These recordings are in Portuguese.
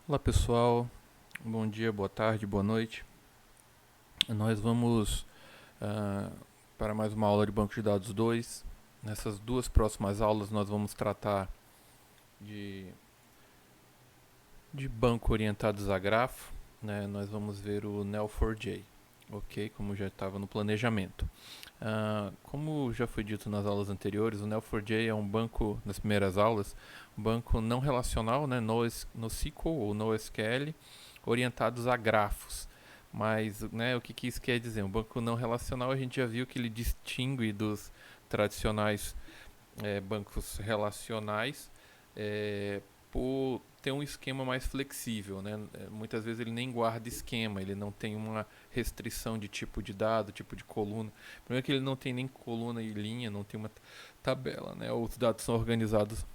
Olá pessoal, bom dia, boa tarde, boa noite. Nós vamos ah, para mais uma aula de Banco de Dados 2. Nessas duas próximas aulas nós vamos tratar de, de banco orientados a grafo. Né? Nós vamos ver o Neo4j, ok? Como já estava no planejamento. Como já foi dito nas aulas anteriores, o Neo4j é um banco, nas primeiras aulas, um banco não relacional, né, NoSQL ou NoSQL, orientados a grafos. Mas né, o que isso quer dizer? Um banco não relacional a gente já viu que ele distingue dos tradicionais bancos relacionais é, por ter um esquema mais flexível. Né? Muitas vezes ele nem guarda esquema, ele não tem uma restrição de tipo de dado, tipo de coluna. O problema é que ele não tem nem coluna e linha, não tem uma tabela. Né? Os dados são organizados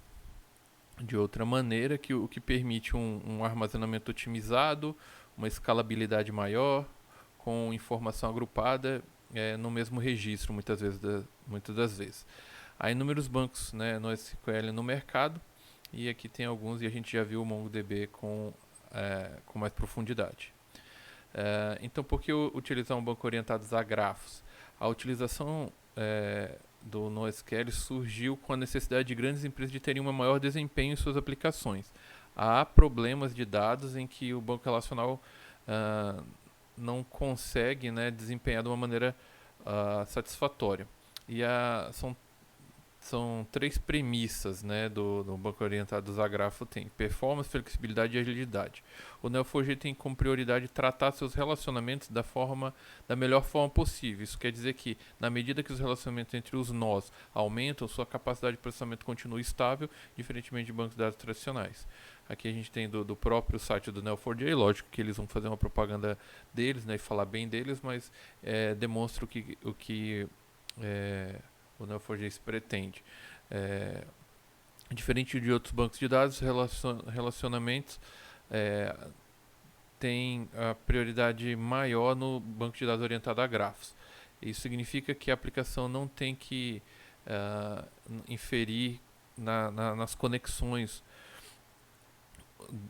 de outra maneira, o que permite um armazenamento otimizado, uma escalabilidade maior, com informação agrupada no mesmo registro, muitas das vezes. Há inúmeros bancos, né, NoSQL no mercado, e aqui tem alguns e a gente já viu o MongoDB com mais profundidade. Então, por que utilizar um banco orientado a grafos? A utilização do NoSQL surgiu com a necessidade de grandes empresas de terem um maior desempenho em suas aplicações. Há problemas de dados em que o banco relacional uh, não consegue, né, desempenhar de uma maneira satisfatória. São três premissas, né, do banco orientado a grafo tem: performance, flexibilidade e agilidade. O Neo4j tem como prioridade tratar seus relacionamentos da melhor forma possível. Isso quer dizer que, na medida que os relacionamentos entre os nós aumentam, sua capacidade de processamento continua estável, diferentemente de bancos de dados tradicionais. Aqui a gente tem do próprio site do Neo4j, lógico que eles vão fazer uma propaganda deles, né, e falar bem deles, mas demonstra é, o Neo4j pretende. É, Diferente de outros bancos de dados, relacionamentos é, têm a prioridade maior no banco de dados orientado a grafos. Isso significa que a aplicação não tem que inferir nas conexões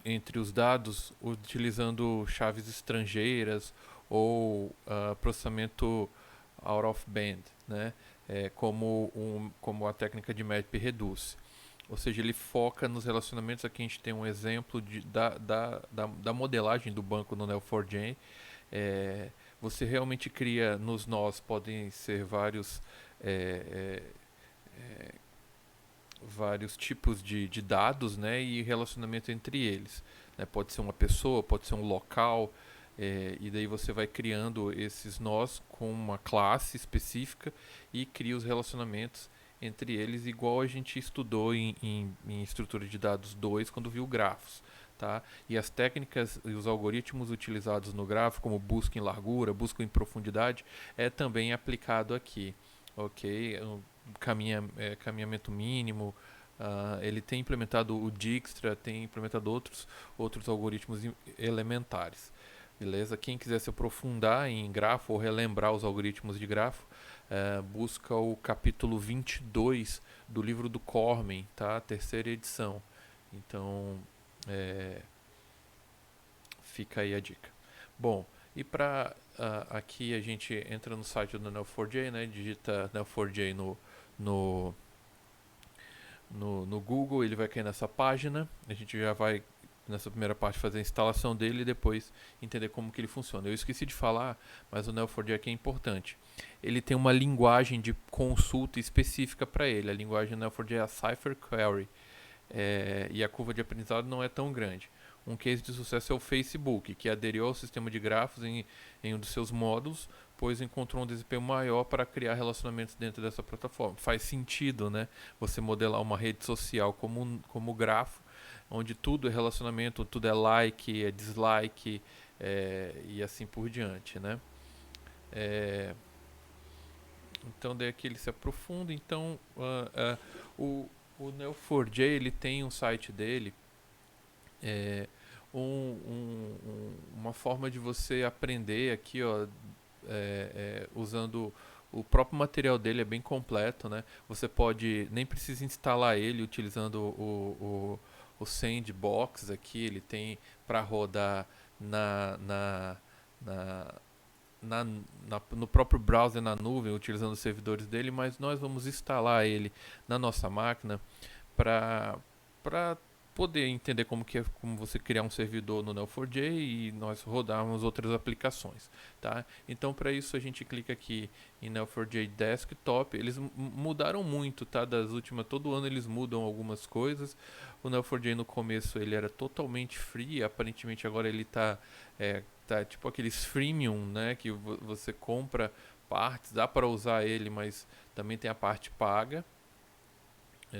entre os dados utilizando chaves estrangeiras ou processamento out of band, né? Como a técnica de MapReduce. Ou seja, ele foca nos relacionamentos. Aqui a gente tem um exemplo da modelagem do banco no Neo4j. É, Você realmente cria nos nós, podem ser vários tipos de dados, né, e relacionamento entre eles. Né? Pode ser uma pessoa, pode ser um local, e daí você vai criando esses nós com uma classe específica e cria os relacionamentos entre eles, igual a gente estudou em estrutura de dados 2 quando viu grafos. Tá? E as técnicas e os algoritmos utilizados no grafo, como busca em largura, busca em profundidade, é também aplicado aqui. Ok? Caminhamento mínimo. Ele tem implementado o Dijkstra, tem implementado outros algoritmos elementares. Beleza? Quem quiser se aprofundar em grafo ou relembrar os algoritmos de grafo, busca o capítulo 22 do livro do Cormen, tá? Terceira edição. Então, é, fica aí a dica. Bom, e para aqui a gente entra no site do Neo4j, né? Digita Neo4j no, no Google, ele vai cair nessa página. A gente já vai nessa primeira parte fazer a instalação dele e depois entender como que ele funciona. Eu esqueci de falar, mas o Neo4j aqui é importante. Ele tem uma linguagem de consulta específica para ele. A linguagem do Neo4j é a Cypher Query. E a curva de aprendizado não é tão grande. Um case de sucesso é o Facebook, que aderiu ao sistema de grafos em um dos seus módulos, pois encontrou um desempenho maior para criar relacionamentos dentro dessa plataforma. Faz sentido, né? Você modelar uma rede social como grafo, onde tudo é relacionamento, tudo é like, é dislike, e assim por diante, né? É, então daí aqui ele se aprofunda. Então o Neo4j ele tem um site dele, é, uma forma de você aprender aqui, ó, usando o próprio material dele, é bem completo, né? Você pode, nem precisa instalar ele utilizando o sandbox aqui, ele tem para rodar na, na, na, no próprio browser na nuvem, utilizando os servidores dele, mas nós vamos instalar ele na nossa máquina para poder entender como você criar um servidor no Neo4j e nós rodarmos outras aplicações, tá? Então para isso a gente clica aqui em Neo4j Desktop. Eles mudaram muito, tá? Das últimas, todo ano eles mudam algumas coisas. O Neo4j no começo ele era totalmente free, aparentemente agora ele tá tipo aqueles freemium, né, que você compra partes, dá para usar ele, mas também tem a parte paga.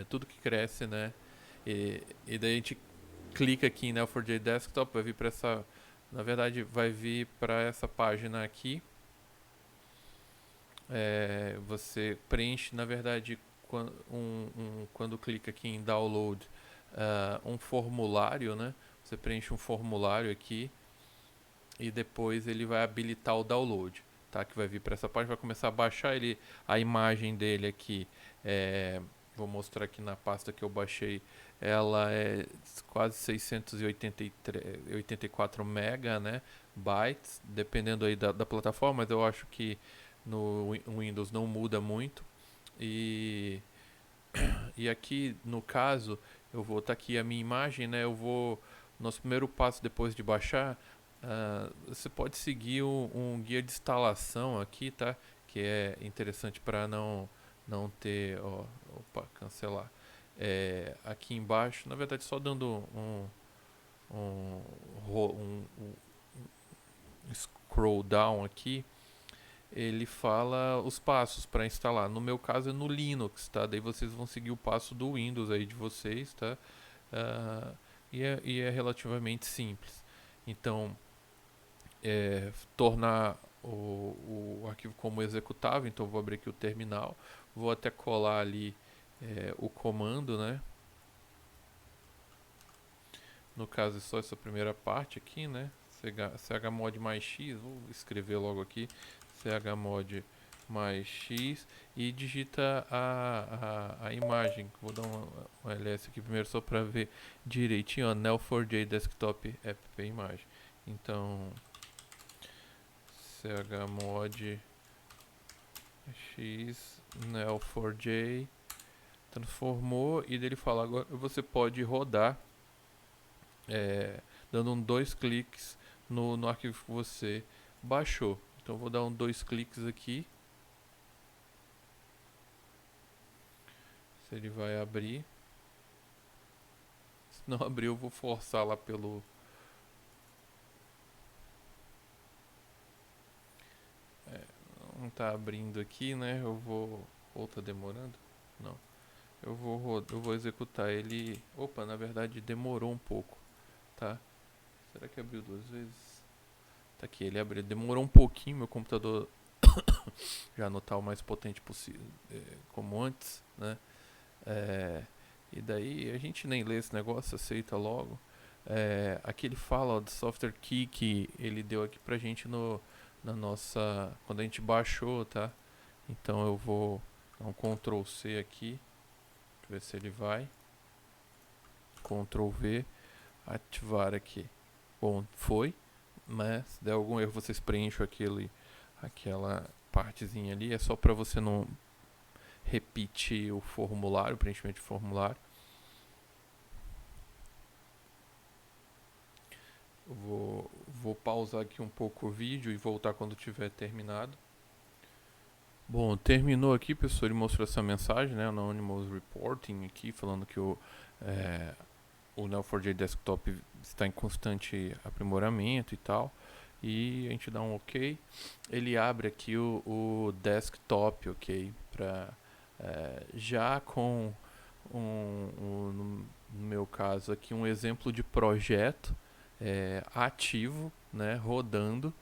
Tudo que cresce, né? E daí a gente clica aqui em Neo4j Desktop, vai vir para essa, na verdade, vai vir para essa página aqui. Você preenche, na verdade, quando clica aqui em Download, um formulário, né? Você preenche um formulário aqui e depois ele vai habilitar o download, tá? Que vai vir para essa página, vai começar a baixar a imagem dele aqui. Vou mostrar aqui na pasta que eu baixei. Ela é quase 684 mega, né, bytes, dependendo aí da plataforma, mas eu acho que no Windows não muda muito. E aqui no caso, eu vou estar aqui a minha imagem, né? Nosso primeiro passo depois de baixar, você pode seguir um guia de instalação aqui, tá? Que é interessante para não ter, opa, cancelar. Aqui embaixo, na verdade, só dando um, um scroll down aqui, ele fala os passos para instalar. No meu caso é no Linux, tá? Daí vocês vão seguir o passo do Windows aí de vocês, tá? Uh, e é relativamente simples. Então, tornar o arquivo como executável. Então, eu vou abrir aqui o terminal, vou até colar ali o comando, né? No caso é só essa primeira parte aqui, né? chmod mais x, vou escrever logo aqui, chmod mais x e digita a imagem. Vou dar um ls aqui primeiro só para ver direitinho, ó, Neo4j Desktop App Imagem. Então, chmod x Neo4j transformou e dele fala agora você pode rodar dando dois cliques no arquivo que você baixou. Então vou dar dois cliques aqui. Se ele vai abrir. Se não abrir, eu vou forçar lá pelo... não está abrindo aqui, né? Eu vou... ou está demorando? Não. Eu vou executar ele... Opa, na verdade demorou um pouco, tá? Será que abriu duas vezes? Tá aqui, ele abriu. Demorou um pouquinho, meu computador já não tá o mais potente possível, como antes, né? E daí a gente nem lê esse negócio, aceita logo. Aqui ele fala do software key que ele deu aqui pra gente na nossa... quando a gente baixou, tá? Então eu vou dar um Ctrl C aqui, deixa eu ver se ele vai. Ctrl V, ativar aqui. Bom, foi, mas se der algum erro vocês preenchem aquela partezinha ali, é só para você não repetir o formulário, o preenchimento de formulário. Vou pausar aqui um pouco o vídeo e voltar quando tiver terminado. Bom, terminou aqui, pessoal, ele mostrou essa mensagem, né, Anonymous Reporting aqui, falando que o Neo4j Desktop está em constante aprimoramento e tal. E a gente dá um OK. Ele abre aqui o desktop, OK, para já com no meu caso aqui um exemplo de projeto ativo, né, rodando.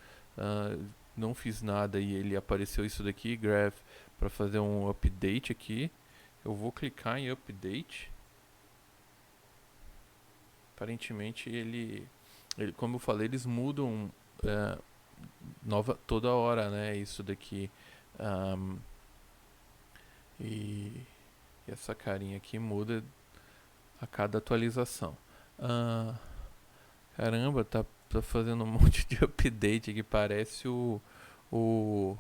Não fiz nada e ele apareceu isso daqui, graph, para fazer um update aqui. Eu vou clicar em update. Aparentemente como eu falei, eles mudam toda hora, né? Isso daqui. E essa carinha aqui muda a cada atualização. Ah, caramba, tá fazendo um monte de update aqui. Parece o, o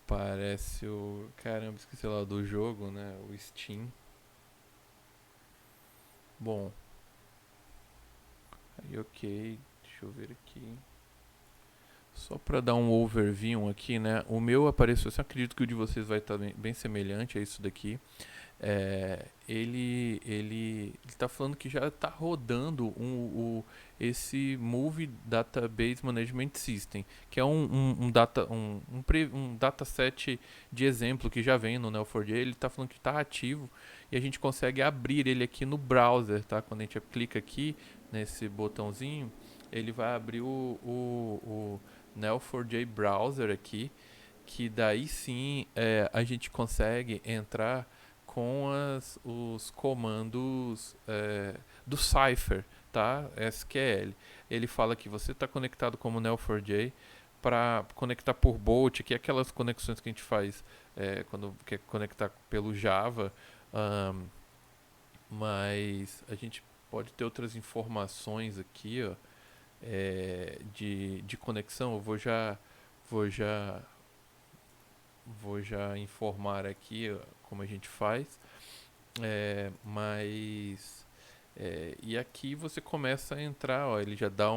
parece o, caramba, esqueci lá do jogo, né? O Steam. Bom, aí ok, deixa eu ver aqui. Só para dar um overview aqui, né? O meu apareceu, eu acredito que o de vocês vai estar bem semelhante a isso daqui. Ele está falando que já está rodando esse Movie Database Management System, que é um dataset de exemplo que já vem no Neo4j. Ele está falando que está ativo e a gente consegue abrir ele aqui no browser, tá? Quando a gente clica aqui nesse botãozinho, ele vai abrir o Neo4j Browser aqui, que daí sim a gente consegue entrar com os comandos do Cypher, tá? SQL. Ele fala que você está conectado como Neo4j para conectar por Bolt, que é aquelas conexões que a gente faz quando quer conectar pelo Java, um, mas a gente pode ter outras informações aqui, ó, de conexão. Eu vou já vou já informar aqui como a gente faz, mas e aqui você começa a entrar, ó, ele já dá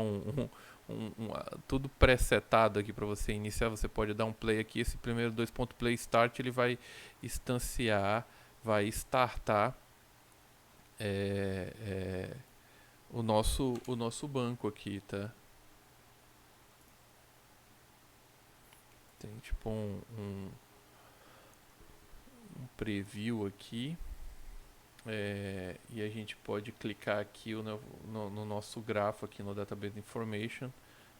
tudo pré-setado aqui para você iniciar. Você pode dar um play aqui, esse primeiro play start, ele vai instanciar, vai startar é, é, o nosso banco aqui, tá? Tem tipo um preview aqui. E a gente pode clicar aqui no nosso grafo aqui no Database Information.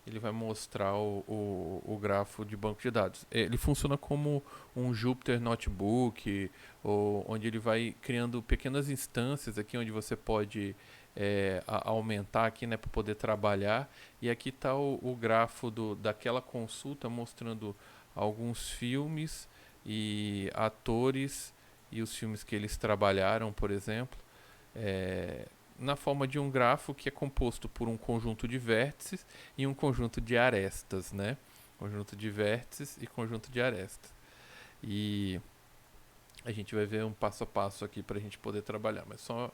Ele vai mostrar o grafo de banco de dados. Ele funciona como um Jupyter Notebook, onde ele vai criando pequenas instâncias aqui, onde você pode aumentar aqui, né, para poder trabalhar. E aqui está o grafo daquela consulta mostrando alguns filmes e atores e os filmes que eles trabalharam, por exemplo, na forma de um grafo que é composto por um conjunto de vértices e um conjunto de arestas, né? Conjunto de vértices e conjunto de arestas. E a gente vai ver um passo a passo aqui para a gente poder trabalhar, mas só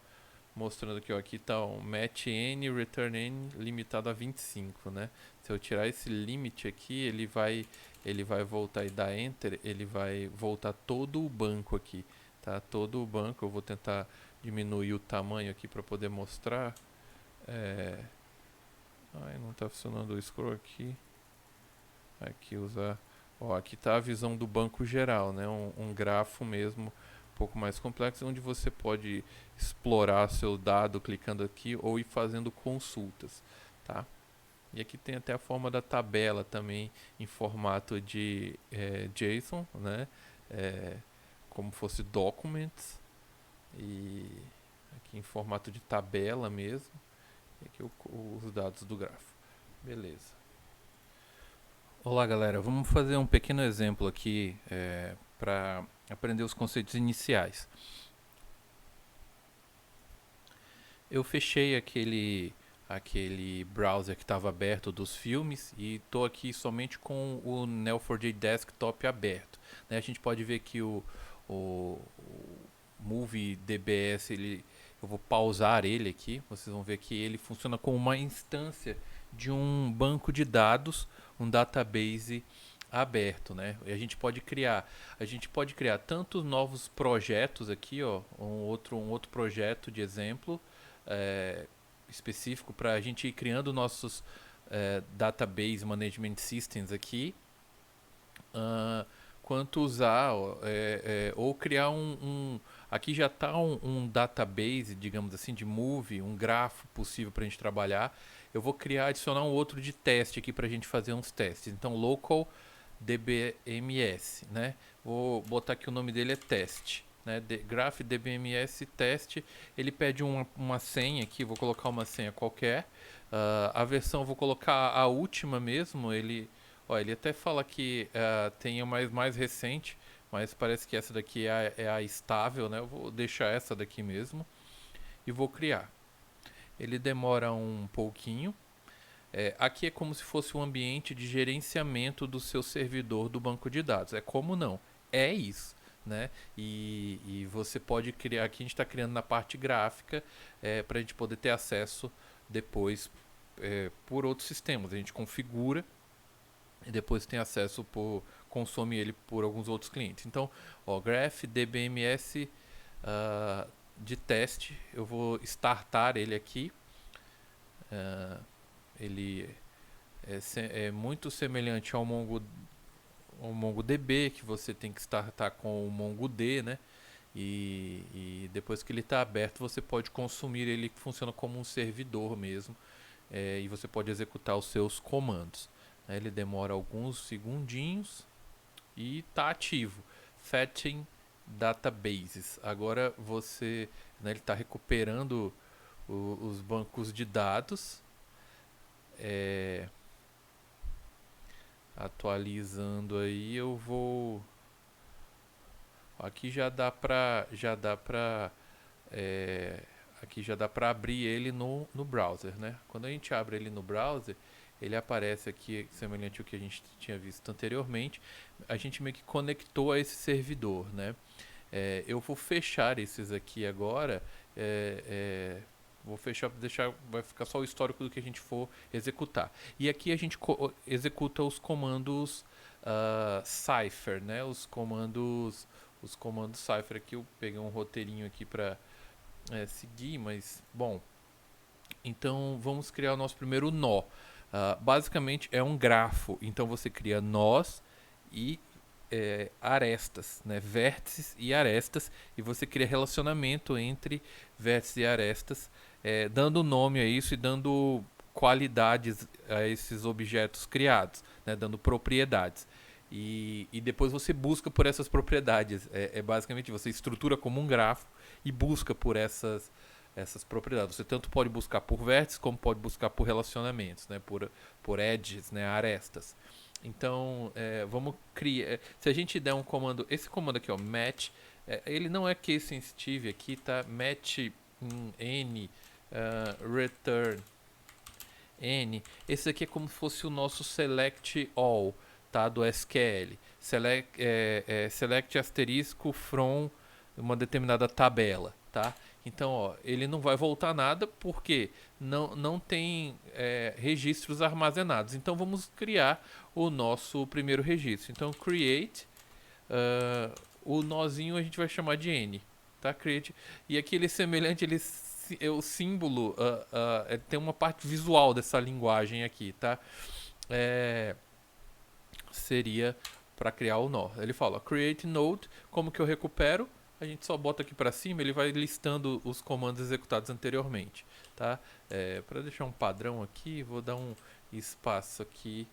mostrando aqui, ó, aqui está o match n, return n limitado a 25, né? Se eu tirar esse limite aqui, ele vai voltar e dar enter, ele vai voltar todo o banco aqui, tá? Todo o banco. Eu vou tentar diminuir o tamanho aqui para poder mostrar. Ai, não está funcionando o scroll aqui. Aqui usar, ó, aqui está a visão do banco geral, né? Um grafo mesmo, um pouco mais complexo, onde você pode explorar seu dado clicando aqui ou ir fazendo consultas, tá? E aqui tem até a forma da tabela também em formato de JSON, né? Como fosse documents, e aqui em formato de tabela mesmo. E aqui os dados do grafo. Beleza. Olá, galera. Vamos fazer um pequeno exemplo aqui para aprender os conceitos iniciais. Eu fechei aquele browser que estava aberto dos filmes e estou aqui somente com o Neo4j Desktop aberto, né? A gente pode ver que o Movie DBS, eu vou pausar ele aqui. Vocês vão ver que ele funciona como uma instância de um banco de dados, um database aberto, né? E a gente pode criar tantos novos projetos aqui, ó, um outro projeto de exemplo específico para a gente ir criando nossos database management systems aqui, quanto usar ou criar aqui já está um database, digamos assim, de movie, um grafo possível para a gente trabalhar. Eu vou adicionar um outro de teste aqui para a gente fazer uns testes. Então, local dbms, né? Vou botar aqui, o nome dele é teste, né? Graph dbms teste. Ele pede uma senha aqui, vou colocar uma senha qualquer. A versão eu vou colocar a última mesmo. Ele até fala que tem a mais recente, mas parece que essa daqui é a estável, né? Eu vou deixar essa daqui mesmo e vou criar. Ele demora um pouquinho. Aqui é como se fosse um ambiente de gerenciamento do seu servidor do banco de dados. É como não? É isso, né? E você pode criar. Aqui a gente está criando na parte gráfica para a gente poder ter acesso depois por outros sistemas. A gente configura e depois tem acesso consome ele por alguns outros clientes. Então, Graph DBMS de teste, eu vou startar ele aqui. Ele é muito semelhante ao MongoDB, que você tem que startar com o MongoD, né? E depois que ele está aberto, você pode consumir ele, que funciona como um servidor mesmo, e você pode executar os seus comandos. Ele demora alguns segundinhos e está ativo. Fetching databases. Agora ele está recuperando os bancos de dados, atualizando aí. Eu vou aqui aqui já dá para abrir ele no browser, né? Quando a gente abre ele no browser, ele aparece aqui semelhante ao que a gente tinha visto anteriormente. A gente meio que conectou a esse servidor, né? Eu vou fechar esses aqui agora. Vou fechar, vai ficar só o histórico do que a gente for executar. E aqui a gente executa os comandos cipher, né? Os comandos cipher. Aqui eu peguei um roteirinho aqui para seguir, mas bom. Então vamos criar o nosso primeiro nó. Basicamente é um grafo. Então você cria nós e arestas, né? Vértices e arestas, e você cria relacionamento entre vértices e arestas, dando nome a isso e dando qualidades a esses objetos criados, né? Dando propriedades. E depois você busca por essas propriedades. Basicamente você estrutura como um grafo e busca por essas propriedades. Você tanto pode buscar por vértices como pode buscar por relacionamentos, né? Por edges, né? Arestas. Então, vamos criar. Se a gente der um comando, esse comando aqui, ó, match, ele não é case sensitive aqui, tá? Match n return n. Esse aqui é como se fosse o nosso select all, tá? Do SQL. Select asterisco from uma determinada tabela, tá? Então, ó, ele não vai voltar nada porque não tem registros armazenados. Então, vamos criar o nosso primeiro registro. Então, create, o nozinho a gente vai chamar de n, tá? Create. E aqui ele é semelhante, o símbolo tem uma parte visual dessa linguagem aqui, tá? Seria para criar o nó. Ele fala, create node, como que eu recupero? A gente só bota aqui para cima, ele vai listando os comandos executados anteriormente, tá? Para deixar um padrão aqui, vou dar um espaço aqui,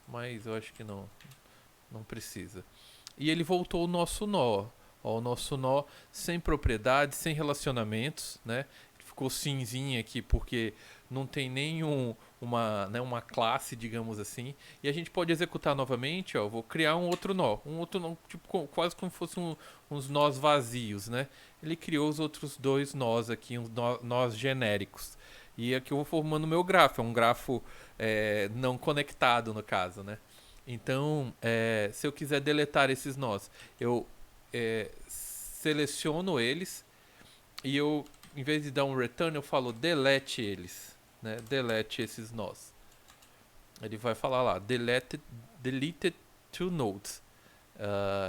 mas eu acho que não precisa. E ele voltou o nosso nó, ó, o nosso nó sem propriedades, sem relacionamentos, né? Ficou cinzinha aqui porque não tem uma classe, digamos assim. E a gente pode executar novamente, ó, vou criar um outro nó, tipo, quase como se fossem uns nós vazios, né? Ele criou os outros dois nós aqui, uns nós genéricos. E aqui eu vou formando o meu grafo, é um grafo não conectado no caso, né? Então, se eu quiser deletar esses nós, eu seleciono eles e eu, em vez de dar um return, eu falo delete eles, né? Delete esses nós. Ele vai falar lá, deleted two nodes.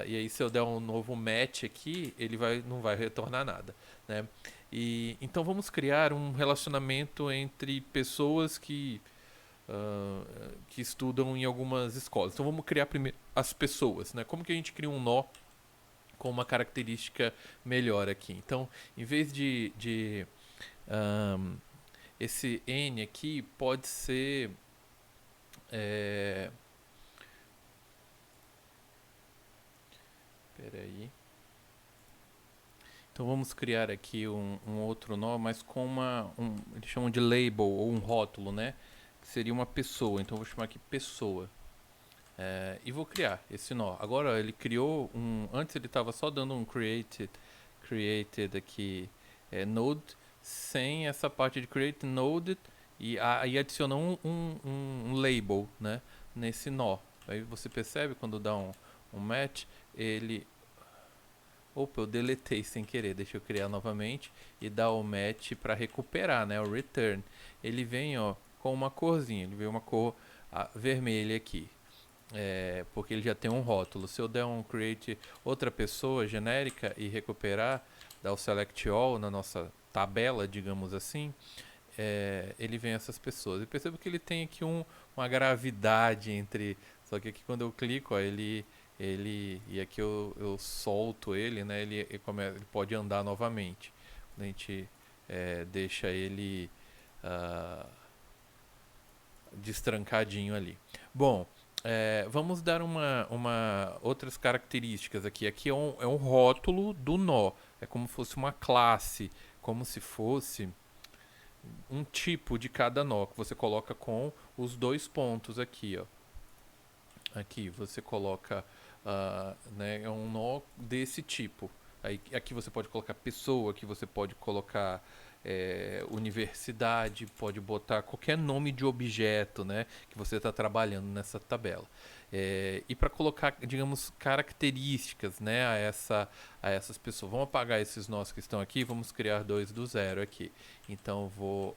E aí se eu der um novo match aqui, ele não vai retornar nada, né? Então vamos criar um relacionamento entre pessoas que estudam em algumas escolas. Então vamos criar primeiro as pessoas, né? Como que a gente cria um nó com uma característica melhor aqui? Então, em vez de esse n aqui pode ser peraí. Então vamos criar aqui um outro nó, mas com eles chamam de label ou um rótulo, né? Que seria uma pessoa. Então eu vou chamar aqui pessoa. E vou criar esse nó. Agora ele criou antes ele estava só dando um created aqui node, sem essa parte de create node, e aí adicionou um label, né, nesse nó. Aí você percebe quando dá um match, ele... Opa, eu deletei sem querer, deixa eu criar novamente e dar o match para recuperar, né, o return. Ele vem, ó, com uma corzinha, ele vem uma cor vermelha aqui. Porque ele já tem um rótulo. Se eu der um create outra pessoa genérica e recuperar, dar o select all na nossa tabela, digamos assim, ele vem essas pessoas. E percebo que ele tem aqui uma gravidade entre... Só que aqui quando eu clico, ó, ele e aqui eu solto ele, né? Ele pode andar novamente. A gente deixa ele destrancadinho ali. Bom, vamos dar outras características aqui. Aqui é um rótulo do nó. É como se fosse uma classe, como se fosse um tipo de cada nó que você coloca com os dois pontos aqui, ó. Aqui você coloca, né, é um nó desse tipo. Aí, aqui você pode colocar pessoa, aqui você pode colocar universidade, pode botar qualquer nome de objeto, né, que você está trabalhando nessa tabela. E para colocar, digamos, características, né, a essas pessoas. Vamos apagar esses nós que estão aqui, vamos criar dois do zero aqui. Então vou,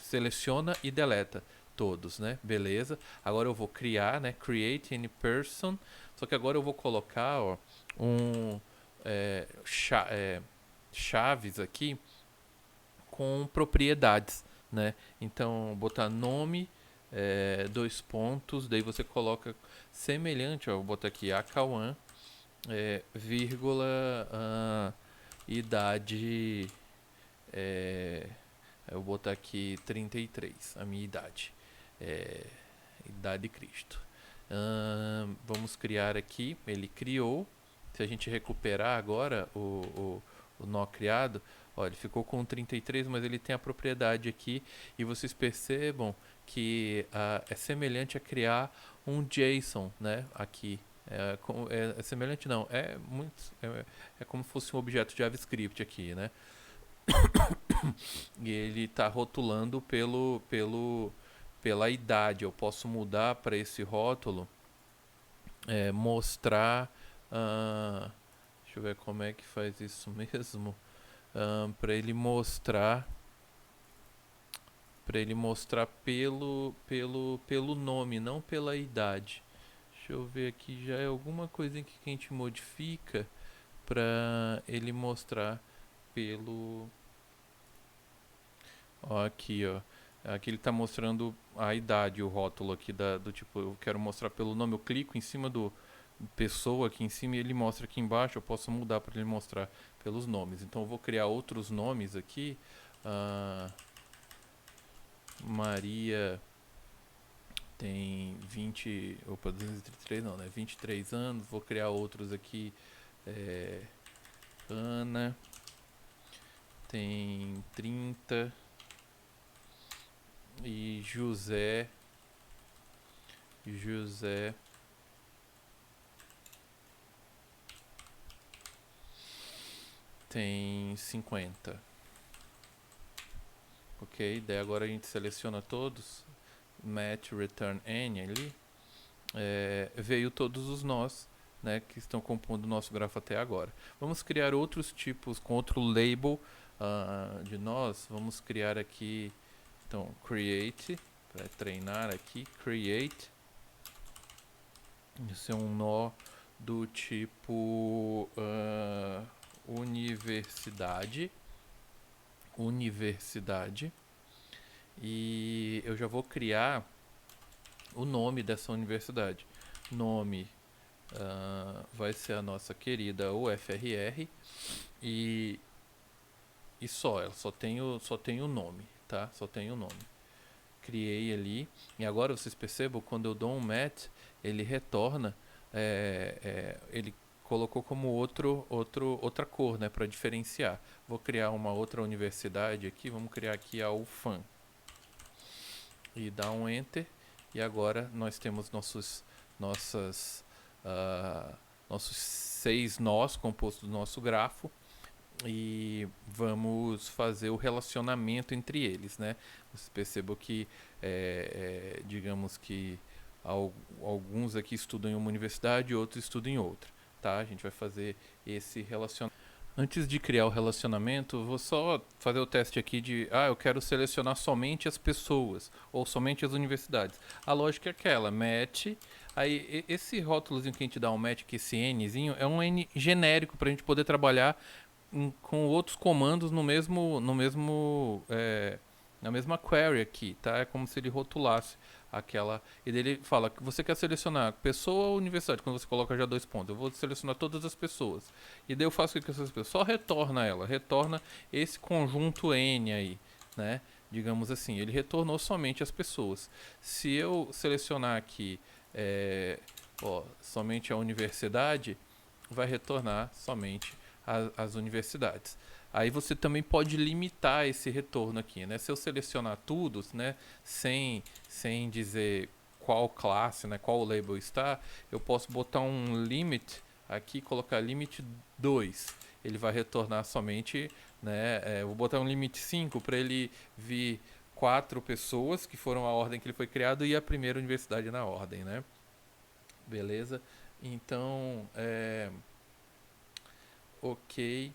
seleciona e deleta todos, né? Beleza. Agora eu vou criar, né? Create any person. Só que agora eu vou colocar, ó, chaves aqui com propriedades, né? Então botar nome, dois pontos, daí você coloca semelhante, ó, eu vou botar aqui Akawan, vírgula, idade, eu vou botar aqui 33, a minha idade. Idade de Cristo. Vamos criar aqui. Ele criou. Se a gente recuperar agora o nó criado, ó, ele ficou com 33, mas ele tem a propriedade aqui. E vocês percebam que é semelhante a criar um JSON, né? Aqui. É semelhante não, é como se fosse um objeto de JavaScript aqui, né? E ele está rotulando pela idade. Eu posso mudar para esse rótulo, mostrar, deixa eu ver como é que faz isso mesmo, para ele mostrar pelo nome, não pela idade. Deixa eu ver aqui, já é alguma coisa que a gente modifica para ele mostrar pelo... Ó, aqui, ó. Aqui ele está mostrando a idade, o rótulo aqui do tipo, eu quero mostrar pelo nome, eu clico em cima do pessoa aqui em cima e ele mostra aqui embaixo, eu posso mudar para ele mostrar pelos nomes. Então eu vou criar outros nomes aqui. Maria tem 233 não, né? 23 anos. Vou criar outros aqui. Ana tem 30. E José tem 50. Ok, daí agora a gente seleciona todos, match return any ali, veio todos os nós, né, que estão compondo o nosso grafo até agora. Vamos criar outros tipos com outro label de nós. Vamos criar aqui, então, create, para treinar aqui, create. Isso é um nó do tipo universidade. E eu já vou criar o nome dessa universidade. Nome vai ser a nossa querida UFRR e ela só tem o nome, tá? Só tem o nome. Criei ali e agora vocês percebam, quando eu dou um match, ele retorna, ele colocou como outra cor, né, para diferenciar. Vou criar uma outra universidade aqui, vamos criar aqui a UFAM. E dar um enter E agora nós temos nossas, nossos 6 nós compostos do nosso grafo e vamos fazer o relacionamento entre eles, né? Vocês percebam que, digamos que alguns aqui estudam em uma universidade e outros estudam em outra, tá? A gente vai fazer esse relacionamento. Antes de criar o relacionamento, vou só fazer o teste aqui de, eu quero selecionar somente as pessoas ou somente as universidades. A lógica é aquela, match, aí esse rótulozinho que a gente dá um match, que esse Nzinho, é um N genérico para a gente poder trabalhar com outros comandos na mesma query aqui, tá? É como se ele rotulasse aquela. E daí ele fala que você quer selecionar pessoa ou universidade, quando você coloca já 2 pontos. Eu vou selecionar todas as pessoas. E daí eu faço o que com essas pessoas? Só retorna ela, retorna esse conjunto N aí, né? Digamos assim, ele retornou somente as pessoas. Se eu selecionar aqui somente a universidade, vai retornar somente as universidades. Aí você também pode limitar esse retorno aqui, né? Se eu selecionar tudo, né, sem dizer qual classe, né, qual label está, eu posso botar um limit aqui, colocar limit 2. Ele vai retornar somente, né, vou botar um limit 5 para ele vir 4 pessoas, que foram a ordem que ele foi criado, e a primeira universidade na ordem, né? Beleza? Então, ok.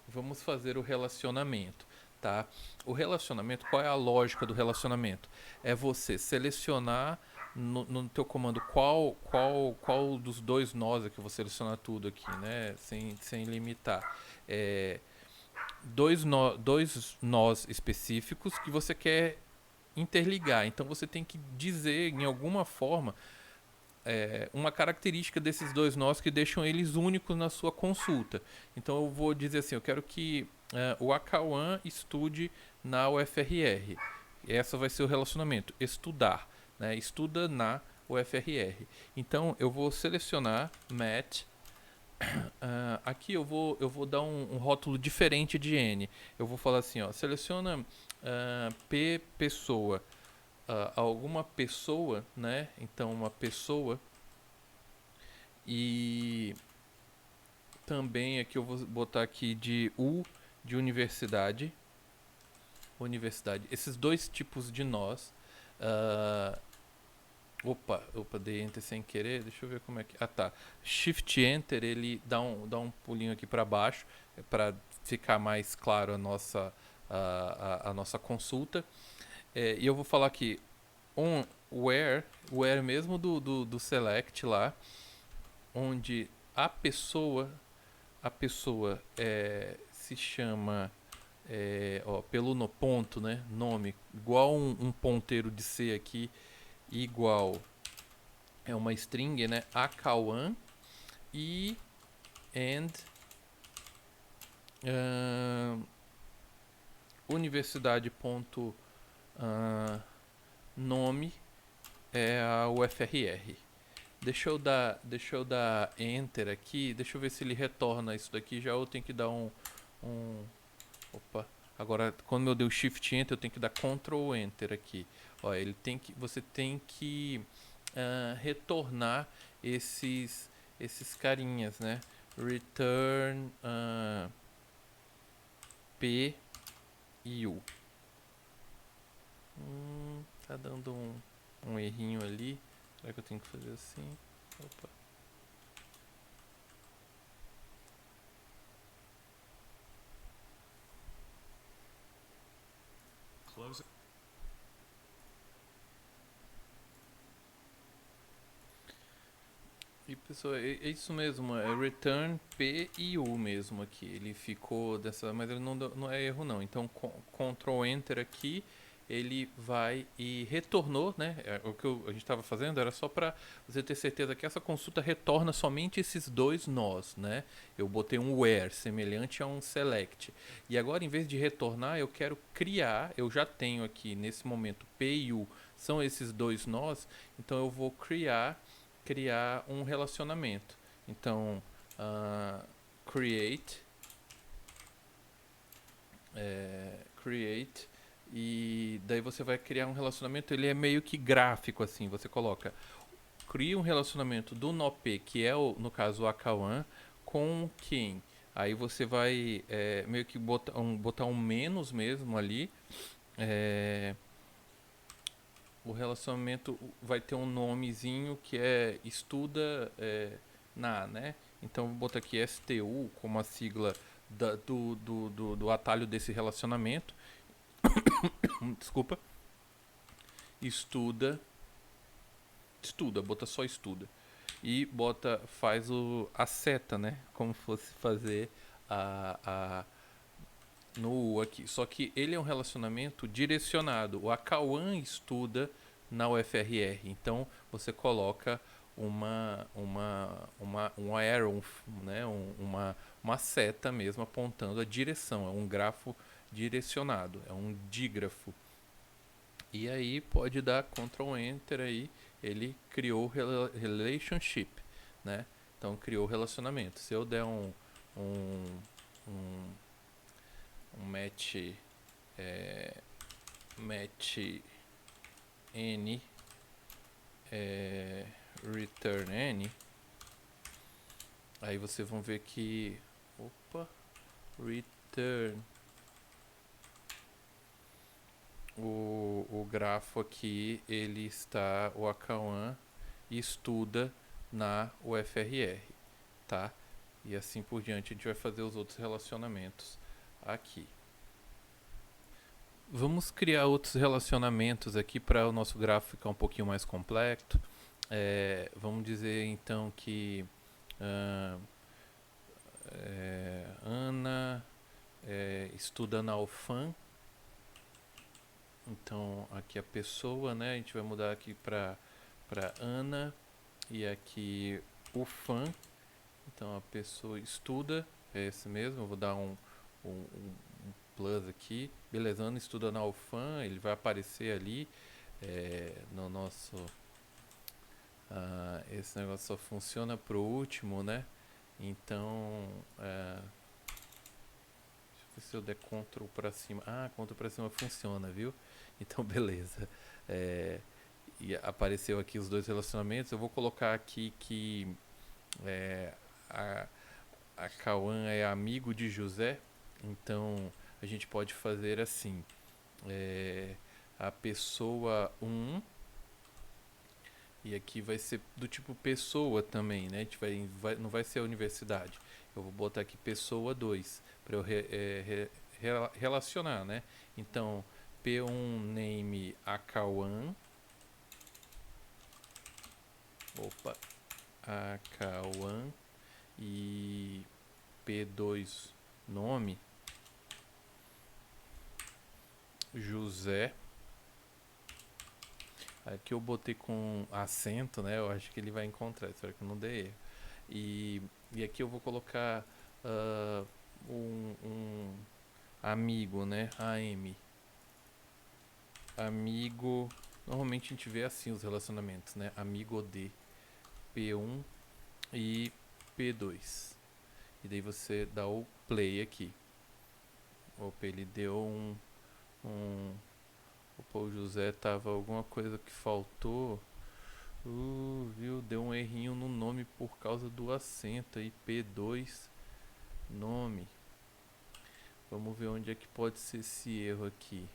Vamos fazer o relacionamento, tá? O relacionamento, qual é a lógica do relacionamento? É você selecionar no teu comando qual dos 2 nós aqui, eu vou selecionar tudo aqui, né? Sem limitar. Dois nós específicos que você quer interligar. Então você tem que dizer em alguma forma uma característica desses 2 nós que deixam eles únicos na sua consulta. Então eu vou dizer assim, eu quero que o Akawan estude na UFRR. Essa vai ser o relacionamento, estudar, né? Estuda na UFRR. Então eu vou selecionar Matt. Aqui eu vou dar um rótulo diferente de N. Eu vou falar assim, seleciona P pessoa. Alguma pessoa, né? Então uma pessoa. E também aqui eu vou botar aqui de U de universidade. Esses 2 tipos de nós. Opa, dei enter sem querer. Deixa eu ver como é que. Tá. Shift enter, ele dá um pulinho aqui para baixo para ficar mais claro a nossa consulta. E eu vou falar aqui where mesmo do select lá, onde a pessoa se chama pelo no ponto, né, nome igual um ponteiro de C aqui, igual é uma string, né, akawan e and universidade ponto nome é a UFRR. Deixa eu dar enter aqui. Deixa eu ver se ele retorna isso daqui já, ou eu tenho que dar opa. Agora, quando eu dei o shift enter, eu tenho que dar Ctrl enter aqui. Você tem que retornar esses carinhas, né? Return P e U. Tá dando um errinho ali. Será que eu tenho que fazer assim? Opa. Close it. E pessoal, é isso mesmo, é return P e U mesmo aqui. Ele ficou dessa, mas ele não é erro não. Então Ctrl Enter aqui, ele vai e retornou, né? O que a gente estava fazendo era só para você ter certeza que essa consulta retorna somente esses 2 nós, né? Eu botei um where semelhante a um select. E agora, em vez de retornar, eu quero criar. Eu já tenho aqui nesse momento P e U são esses 2 nós. Então eu vou criar um relacionamento. Então, create E daí você vai criar um relacionamento, ele é meio que gráfico assim, você cria um relacionamento do Nopê, que é no caso o Akawan, com quem? Aí você vai meio que botar um menos mesmo ali. É, o relacionamento vai ter um nomezinho que é estuda né? Então vou botar aqui STU como a sigla do atalho desse relacionamento. Desculpa. Estuda. Estuda, bota só estuda. E faz a seta, né? Como fosse fazer a no U aqui. Só que ele é um relacionamento direcionado. O Akawan estuda na UFRR. Então você coloca um arrow, né? Uma seta mesmo apontando a direção. É um grafo direcionado. É um dígrafo. E aí pode dar Ctrl Enter aí. Ele criou relationship, né? Então criou relacionamento. Se eu der um, um match n return n, aí vocês vão ver que return o grafo aqui, ele está, o Akawan estuda na UFRR, tá? E assim por diante a gente vai fazer os outros relacionamentos aqui. Vamos criar outros relacionamentos aqui para o nosso gráfico ficar um pouquinho mais completo. Vamos dizer então que Ana estuda na UFAM. Então aqui a pessoa, né? A gente vai mudar aqui para Ana e aqui UFAM. Então a pessoa estuda, é esse mesmo. Eu vou dar um plus aqui. Beleza, Ana estuda na UFAM, ele vai aparecer ali no nosso. Esse negócio só funciona pro último, né? Então. Deixa eu ver se eu der Ctrl pra cima. Ctrl pra cima funciona, viu? Então, beleza. E apareceu aqui os dois relacionamentos. Eu vou colocar aqui que a Cauã é amigo de José. Então, a gente pode fazer assim. A pessoa 1. E aqui vai ser do tipo pessoa também, né? A gente não vai ser a universidade. Eu vou botar aqui pessoa 2 para eu relacionar, né? Então, P1 name Akawan. Akawan. E P2 nome José. Aqui eu botei com acento, né? Eu acho que ele vai encontrar. Espero que eu não dê erro. E aqui eu vou colocar um amigo, né? AM. Amigo. Normalmente a gente vê assim os relacionamentos, né? Amigo de P1 e P2. E daí você dá o play aqui. Opa, ele deu Opa, o José tava alguma coisa que faltou. Viu? Deu um errinho no nome por causa do acento aí. P2 nome. Vamos ver onde é que pode ser esse erro aqui.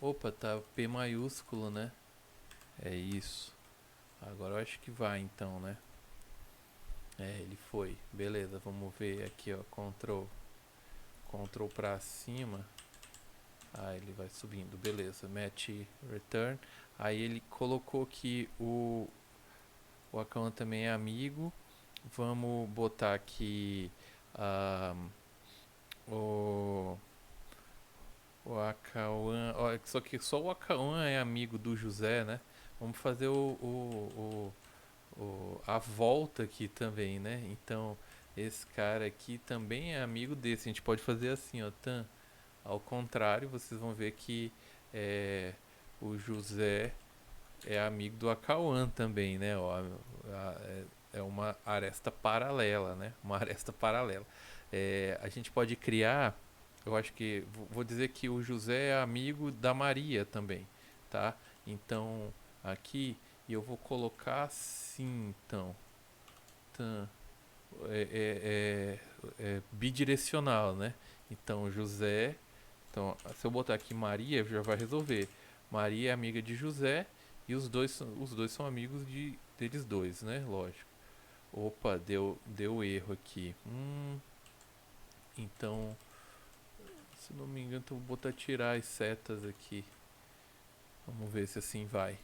Opa, tá P maiúsculo, né? É isso. Agora eu acho que vai então, né? Ele foi. Beleza, vamos ver aqui, ó. Ctrl pra cima. Ele vai subindo. Beleza, match return. Aí ele colocou que o account também é amigo. Vamos botar aqui o Akawan. Só que só o Akawan é amigo do José, né? Vamos fazer a volta aqui também, né? Então, esse cara aqui também é amigo desse. A gente pode fazer assim, ó. Ao contrário, vocês vão ver que o José é amigo do Akawan também, né? é uma aresta paralela, né? Uma aresta paralela. A gente pode criar, eu acho que, vou dizer que o José é amigo da Maria também, tá? Então, aqui, e eu vou colocar assim, então, tá, bidirecional, né? Então, José, então, se eu botar aqui Maria, já vai resolver. Maria é amiga de José e os dois são amigos deles dois, né? Lógico. Opa, deu erro aqui. Então, se não me engano, eu vou botar tirar as setas aqui. Vamos ver se assim vai.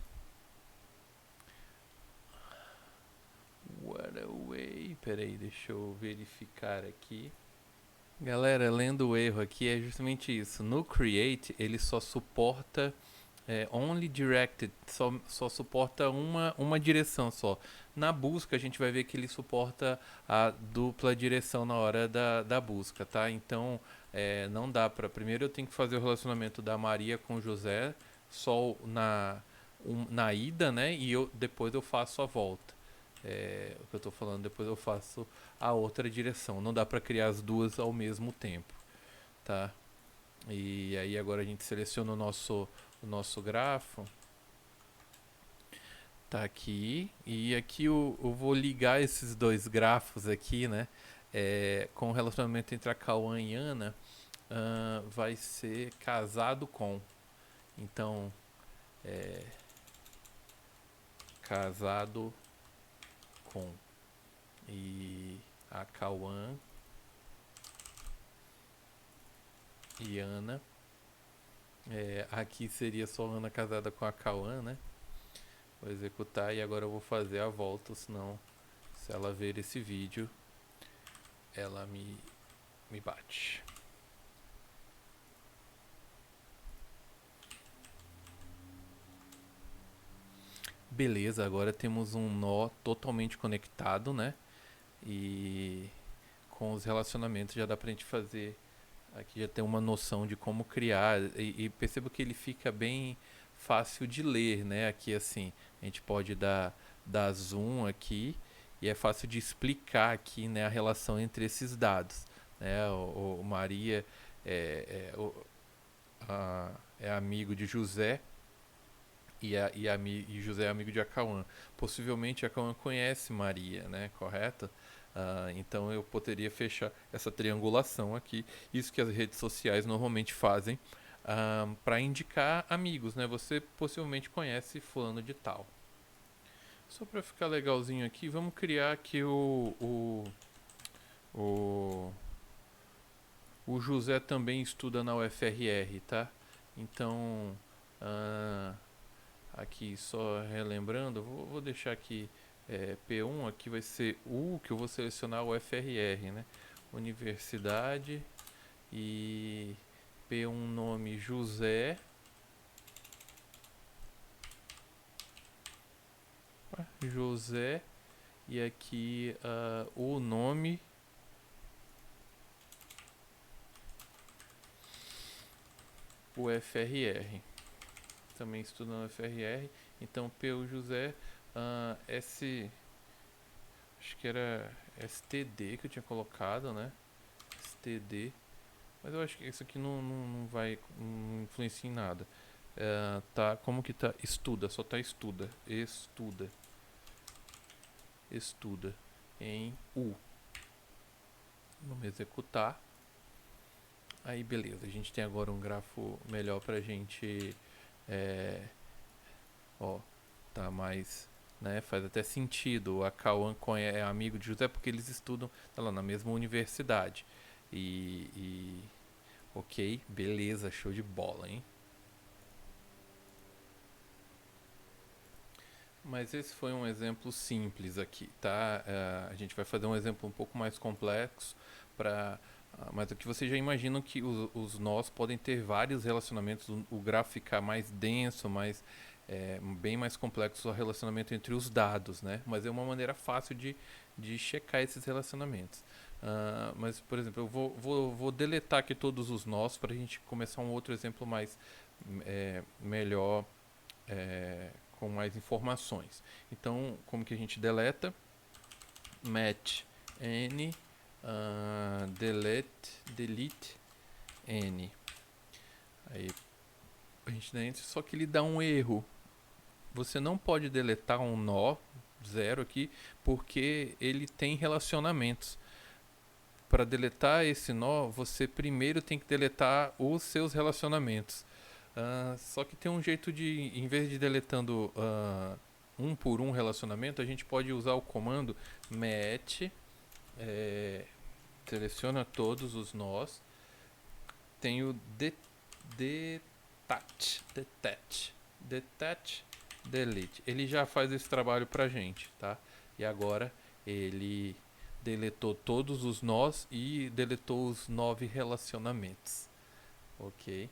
What a way. Peraí, deixa eu verificar aqui. Galera, lendo o erro aqui é justamente isso. No Create, ele só suporta Only Directed, só suporta uma direção só. Na busca, a gente vai ver que ele suporta a dupla direção na hora da busca, tá? Então, não dá pra... Primeiro eu tenho que fazer o relacionamento da Maria com o José, só na ida, né? E depois eu faço a volta. O que eu tô falando, depois eu faço a outra direção. Não dá pra criar as duas ao mesmo tempo, tá? E aí agora a gente seleciona o nosso grafo. Tá aqui. E aqui eu vou ligar esses dois grafos aqui, né? Com o relacionamento entre a Cauã e Ana, vai ser casado com. Então, casado com. E a Cauã e Ana. Aqui seria só Ana casada com a Cauã, né? Vou executar e agora eu vou fazer a volta, senão se ela ver esse vídeo, ela me bate. Beleza, agora temos um nó totalmente conectado, né? E com os relacionamentos já dá pra gente fazer. Aqui já tem uma noção de como criar. E percebo que ele fica bem fácil de ler, né? Aqui assim, a gente pode dar zoom aqui e é fácil de explicar aqui, né, a relação entre esses dados, né? O Maria é amigo de José e José é amigo de Acauã. Possivelmente Acauã conhece Maria, né? Correto? Então eu poderia fechar essa triangulação aqui. Isso que as redes sociais normalmente fazem para indicar amigos, né? Você possivelmente conhece fulano de tal. Só para ficar legalzinho aqui, vamos criar aqui o, o José também estuda na UFRR, tá? Então, aqui só relembrando, vou deixar aqui P1, aqui vai ser U, que eu vou selecionar o UFRR, né? Universidade e P1 nome José. José e aqui o nome UFRR. Também estuda na UFRR. Então PU José acho que era STD que eu tinha colocado, né? STD. Mas eu acho que isso aqui não vai não influenciar em nada. Tá, como que tá? Estuda, só tá estuda. Estuda em U. Vamos executar. Aí beleza, a gente tem agora um grafo melhor pra gente. Tá mais. Né, faz até sentido. A Cauã é amigo de José porque eles estudam tá lá, na mesma universidade. Ok, beleza, show de bola, hein? Mas esse foi um exemplo simples aqui, tá? A gente vai fazer um exemplo um pouco mais complexo para mas aqui vocês já imaginam que os nós podem ter vários relacionamentos, o grafo ficar mais denso, bem mais complexo o relacionamento entre os dados, né? Mas é uma maneira fácil de checar esses relacionamentos. Mas, por exemplo, eu vou deletar aqui todos os nós para a gente começar um outro exemplo mais melhor, com mais informações. Então, como que a gente deleta? match n, delete n. Aí a gente dá enter, só que ele dá um erro. Você não pode deletar um nó zero aqui, porque ele tem relacionamentos. Para deletar esse nó, você primeiro tem que deletar os seus relacionamentos. Só que tem um jeito de, em vez de deletando um por um relacionamento, a gente pode usar o comando match, seleciona todos os nós, tem o detach, delete. Ele já faz esse trabalho pra gente, tá? E agora ele deletou todos os nós e deletou os 9 relacionamentos. Ok.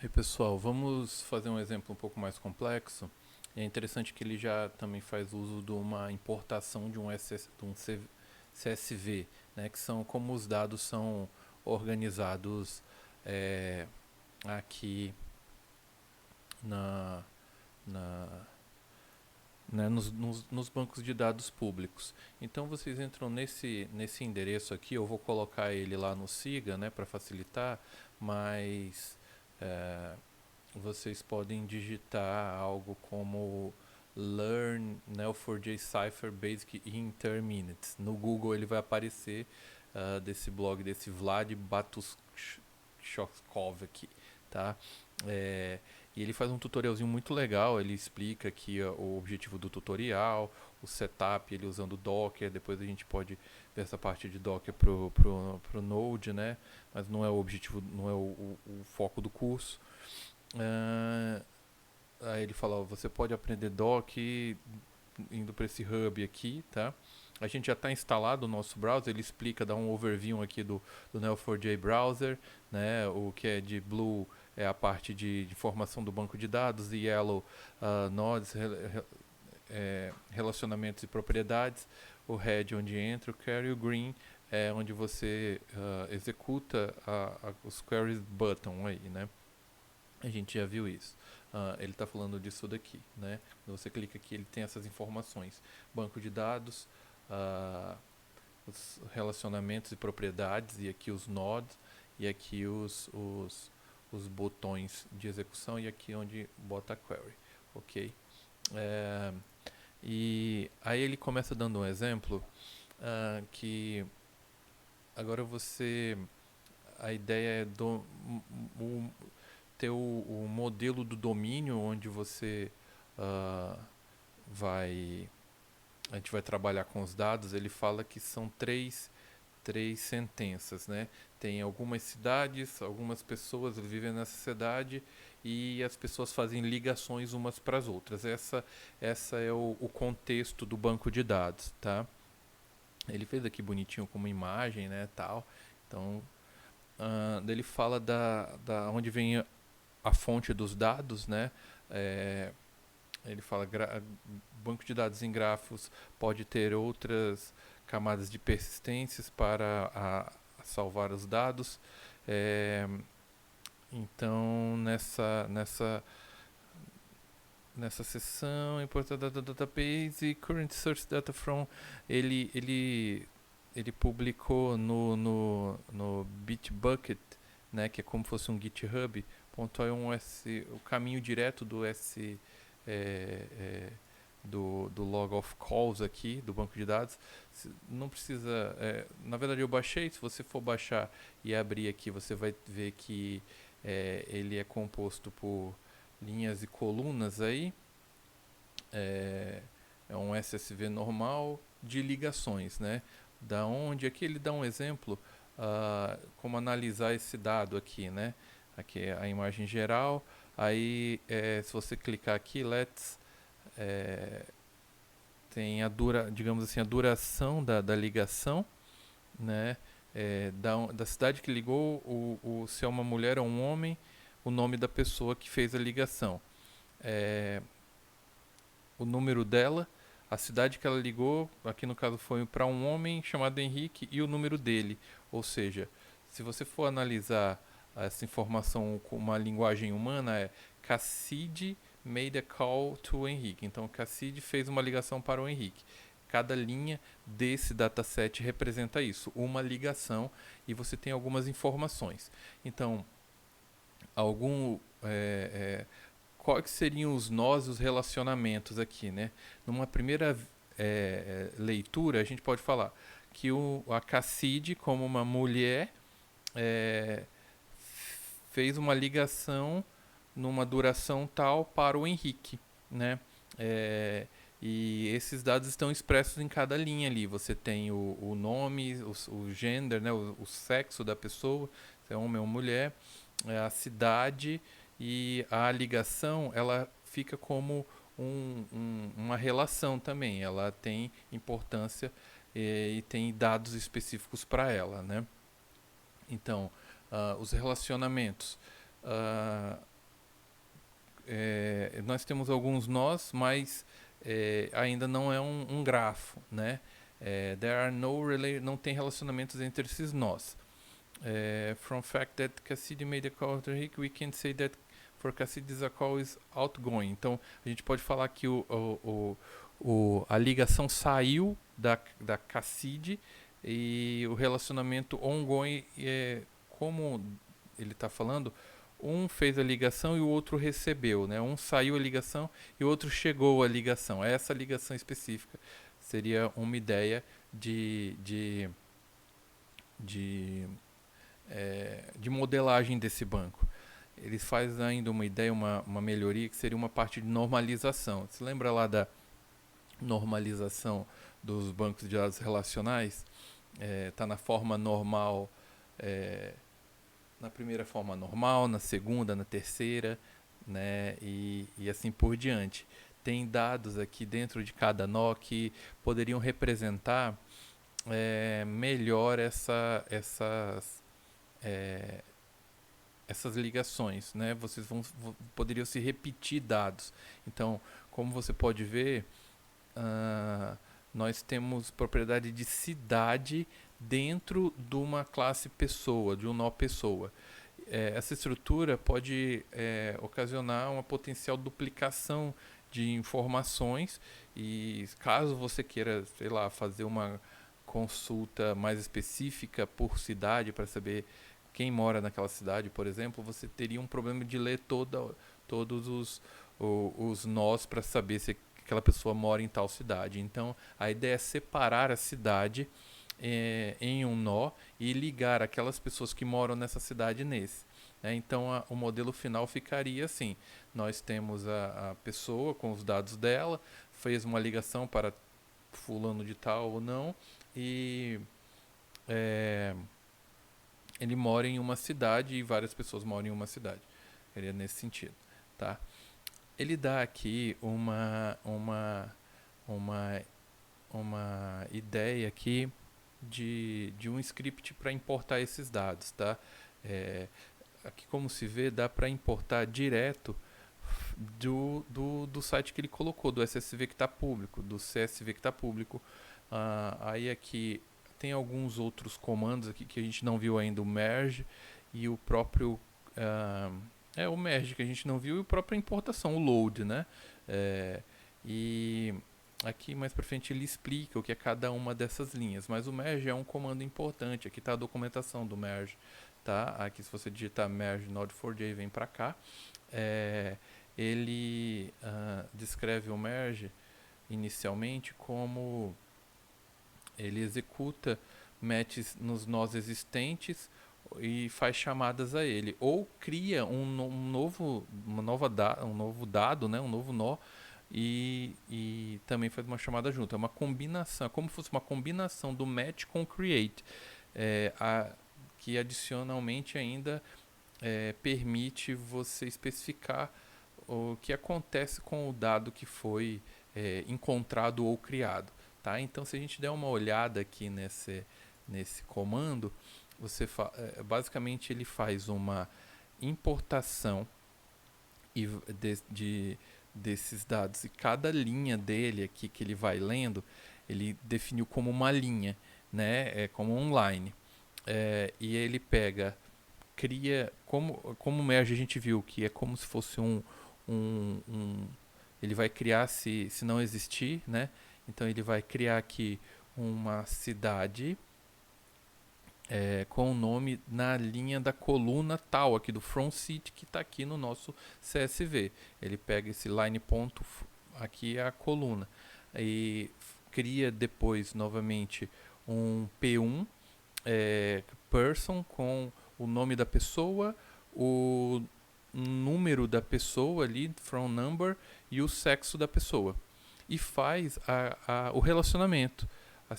Aí pessoal, vamos fazer um exemplo um pouco mais complexo. É interessante que ele já também faz uso de uma importação de um CSV, né, que são como os dados são organizados aqui né, nos bancos de dados públicos. Então vocês entram nesse endereço aqui, eu vou colocar ele lá no SIGA, né, para facilitar, mas vocês podem digitar algo como Learn Neo4j Cipher Basic in 30 Minutes. No Google ele vai aparecer desse blog, desse Vlad Batushkov aqui, tá? E ele faz um tutorialzinho muito legal, ele explica aqui o objetivo do tutorial, o setup, ele usando Docker, depois a gente pode ver essa parte de Docker pro Node, né? Mas não é o objetivo, não é o foco do curso. Aí ele fala, ó, você pode aprender Docker indo para esse hub aqui, tá? A gente já está instalado o nosso browser, ele explica, dá um overview aqui do Neo4j Browser, né? O que é de blue é a parte de formação do banco de dados, e yellow, nodes, relacionamentos e propriedades, o red onde entra o query, o green é onde você executa os queries button aí, né? A gente já viu isso. Ele está falando disso daqui, né? Quando você clica aqui, ele tem essas informações: banco de dados, os relacionamentos e propriedades, e aqui os nodes, e aqui os botões de execução, e aqui onde bota a query, ok? E aí ele começa dando um exemplo que agora a ideia é ter o modelo do domínio onde você a gente vai trabalhar com os dados. Ele fala que são três sentenças, né? Tem algumas cidades, algumas pessoas vivem nessa cidade e as pessoas fazem ligações umas para as outras. Essa é o contexto do banco de dados, tá? Ele fez aqui bonitinho com uma imagem, né, tal. Então, ele fala da onde vem a fonte dos dados, né? Ele fala banco de dados em grafos pode ter outras camadas de persistências para salvar os dados. Então nessa seção importar data database current source data from, ele publicou no Bitbucket, né, que é como se fosse um GitHub, pontuar o caminho direto do do log of calls aqui do banco de dados. Não precisa, na verdade eu baixei. Se você for baixar e abrir aqui, você vai ver que ele é composto por linhas e colunas aí. É um SSV normal de ligações, né? Da onde aqui ele dá um exemplo como analisar esse dado aqui, né? Aqui é a imagem geral. Aí se você clicar aqui, tem digamos assim, a duração da ligação, né? Da cidade que ligou, se é uma mulher ou um homem, o nome da pessoa que fez a ligação, o número dela, a cidade que ela ligou, aqui no caso foi para um homem chamado Henrique, e o número dele. Ou seja, se você for analisar essa informação com uma linguagem humana, é Casside made a call to Henrique. Então, o Cassidi fez uma ligação para o Henrique. Cada linha desse dataset representa isso, uma ligação, e você tem algumas informações. Então, quais seriam os nós e os relacionamentos aqui, né? Numa primeira leitura, a gente pode falar que a Cassidi, como uma mulher, é, fez uma ligação numa duração tal para o Henrique, né? E esses dados estão expressos em cada linha ali. Você tem o nome, o gender, né? O sexo da pessoa, se é homem ou mulher, a cidade, e a ligação ela fica como uma relação também. Ela tem importância e tem dados específicos para ela, né? Então, os relacionamentos. Uh, Nós temos alguns nós, mas ainda não é um grafo, né? Não tem relacionamentos entre esses nós. From fact that Cassidi made a call to Henrique, we can say that for Cassidi a call is outgoing. Então, a gente pode falar que a ligação saiu da Cassidi e o relacionamento ongoing como ele está falando, um fez a ligação e o outro recebeu, né? Um saiu a ligação e o outro chegou a ligação. Essa ligação específica seria uma ideia de modelagem desse banco. Eles fazem ainda uma ideia, uma melhoria, que seria uma parte de normalização. Você lembra lá da normalização dos bancos de dados relacionais? Está na forma normal, na primeira forma normal, na segunda, na terceira, né? E assim por diante. Tem dados aqui dentro de cada nó que poderiam representar melhor essas ligações, né? Vocês poderiam se repetir dados. Então, como você pode ver, nós temos propriedade de cidade dentro de uma classe pessoa, de um nó pessoa. Essa estrutura pode ocasionar uma potencial duplicação de informações, e caso você queira, sei lá, fazer uma consulta mais específica por cidade para saber quem mora naquela cidade, por exemplo, você teria um problema de ler todos os nós para saber se aquela pessoa mora em tal cidade. Então, a ideia é separar a cidade em um nó e ligar aquelas pessoas que moram nessa cidade nesse. Então, o modelo final ficaria assim. Nós temos a pessoa com os dados dela, fez uma ligação para fulano de tal ou não, e ele mora em uma cidade e várias pessoas moram em uma cidade. Seria nesse sentido, tá? Ele dá aqui uma ideia aqui de um script para importar esses dados, tá? Aqui, como se vê, dá para importar direto do site que ele colocou, do SSV que está público, do CSV que está público. Aí aqui tem alguns outros comandos aqui que a gente não viu ainda, o merge e o próprio o merge que a gente não viu, e a própria importação, o load, né? E aqui mais para frente ele explica o que é cada uma dessas linhas, mas o merge é um comando importante. Aqui está a documentação do merge, tá? Aqui, se você digitar merge node4j, vem para cá. Ele descreve o merge inicialmente como ele executa matches nos nós existentes e faz chamadas a ele, ou cria um novo dado, né, um novo nó, e também faz uma chamada junto. É uma combinação, como se fosse uma combinação do match com o create, que adicionalmente ainda permite você especificar o que acontece com o dado que foi encontrado ou criado, tá? Então, se a gente der uma olhada aqui nesse comando, basicamente ele faz uma importação desses dados, e cada linha dele aqui que ele vai lendo, ele definiu como uma linha, né? Como um line, e ele cria, como o merge a gente viu que é como se fosse ele vai criar se não existir, né? Então ele vai criar aqui uma cidade com o nome na linha da coluna tal aqui do from city que está aqui no nosso CSV. Ele pega esse line ponto, aqui é a coluna, e cria depois novamente um P1 person com o nome da pessoa, o número da pessoa ali, from number, e o sexo da pessoa. E faz o relacionamento. A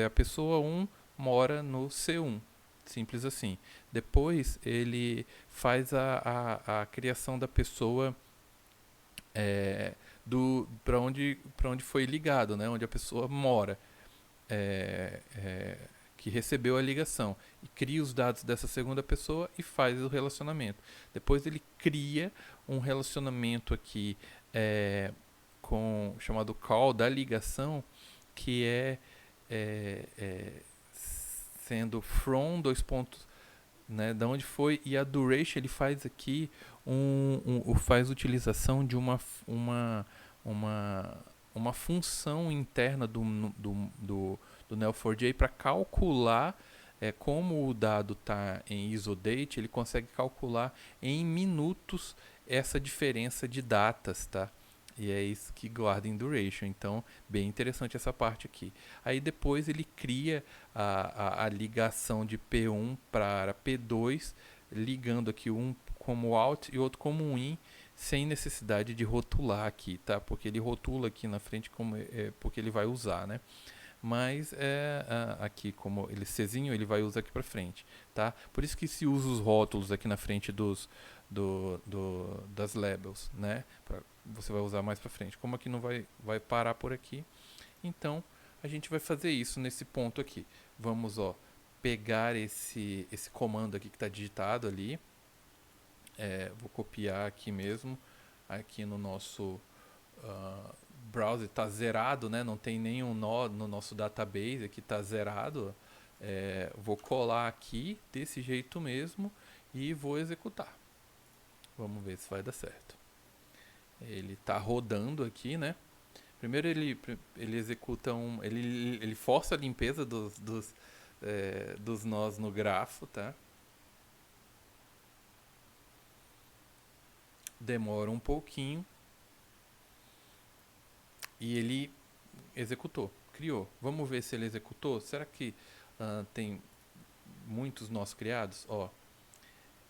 pessoa 1 mora no C1. Simples assim. Depois ele faz a criação da pessoa para onde foi ligado, né? Onde a pessoa mora. Que recebeu a ligação, e cria os dados dessa segunda pessoa e faz o relacionamento. Depois ele cria um relacionamento aqui chamado call da ligação, que sendo from dois pontos, né, da onde foi, e a duration ele faz aqui faz utilização de uma função interna do Neo4j para calcular como o dado está em isodate, ele consegue calcular em minutos essa diferença de datas, tá? E é isso que guarda em duration. Então, bem interessante essa parte aqui. Aí depois ele cria a ligação de P1 para P2, ligando aqui um como out e outro como um in, sem necessidade de rotular aqui, tá? Porque ele rotula aqui na frente porque ele vai usar, né? Mas aqui como ele Czinho, ele vai usar aqui para frente, tá? Por isso que se usa os rótulos aqui na frente das labels, né? Você vai usar mais para frente. Como aqui não vai parar por aqui, então a gente vai fazer isso nesse ponto aqui. Vamos, pegar esse comando aqui que está digitado ali. Vou copiar aqui mesmo, aqui no nosso browser está zerado, né? Não tem nenhum nó no nosso database, aqui está zerado. Vou colar aqui desse jeito mesmo e vou executar. Vamos ver se vai dar certo. Ele está rodando aqui, né? Primeiro ele executa ele força a limpeza dos nós no grafo, tá? Demora um pouquinho e ele executou, criou. Vamos ver se ele executou. Será que tem muitos nós criados?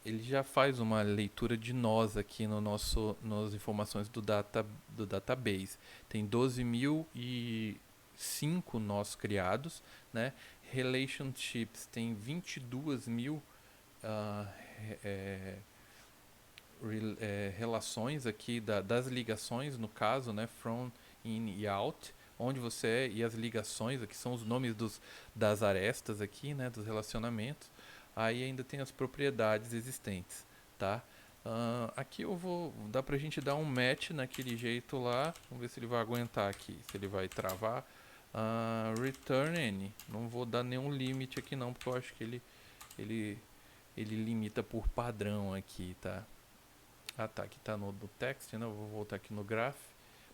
Ele já faz uma leitura de nós aqui nas informações do database. Tem 12.005 nós criados, né? Relationships tem 22.000 relações aqui das ligações, no caso, né? From, in e out, onde você é, e as ligações aqui são os nomes das arestas aqui, né? Dos relacionamentos. Aí ainda tem as propriedades existentes, tá? Aqui dá pra gente dar um match naquele jeito lá. Vamos ver se ele vai aguentar aqui, se ele vai travar. Return any. Não vou dar nenhum limite aqui não, porque eu acho que ele limita por padrão aqui, tá? Tá, aqui tá no text, né? Eu vou voltar aqui no graph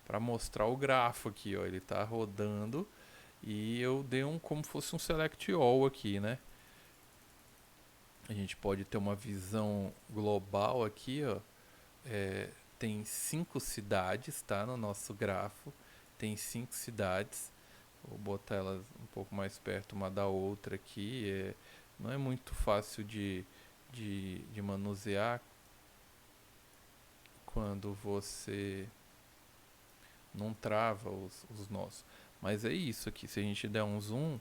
para mostrar o grafo aqui, ó. Ele tá rodando e eu dei como fosse um select all aqui, né? A gente pode ter uma visão global aqui, ó. Tem 5 cidades, tá? No nosso grafo. Tem 5 cidades. Vou botar elas um pouco mais perto uma da outra aqui. Não é muito fácil de manusear quando você não trava os nós. Mas é isso aqui. Se a gente der um zoom,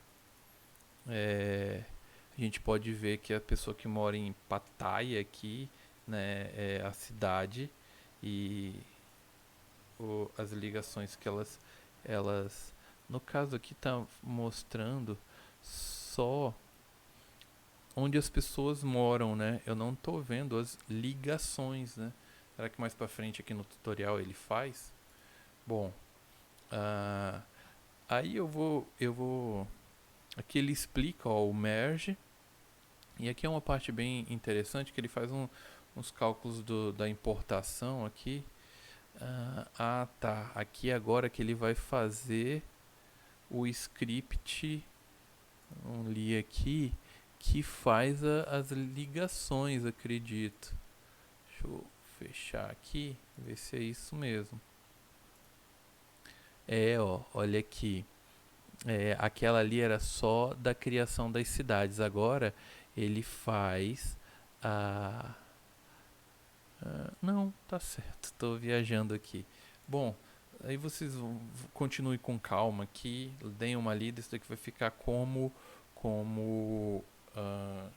a gente pode ver que a pessoa que mora em Pattaya aqui, né, é a cidade, e as ligações que elas no caso aqui está mostrando só onde as pessoas moram, né? Eu não estou vendo as ligações, né? Será que mais para frente aqui no tutorial ele faz? Bom, aí eu vou aqui ele explica o merge. E aqui é uma parte bem interessante, que ele faz uns cálculos da importação aqui. Tá. Aqui agora que ele vai fazer o script, vamos ler aqui, que faz as ligações, acredito. Deixa eu fechar aqui, ver se é isso mesmo. Olha aqui. Aquela ali era só da criação das cidades. Agora ele faz a. Não, tá certo, estou viajando aqui. Bom, aí vocês continuem com calma aqui, deem uma lida. Isso daqui vai ficar como, ah,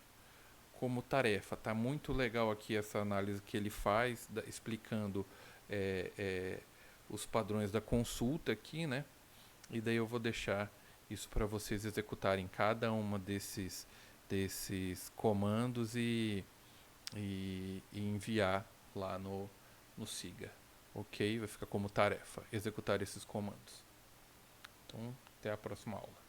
como tarefa. Tá muito legal aqui essa análise que ele faz, explicando é, é, os padrões da consulta aqui, né? E daí eu vou deixar isso para vocês executarem cada uma desses comandos e enviar lá no Siga. Ok? Vai ficar como tarefa executar esses comandos. Então, até a próxima aula.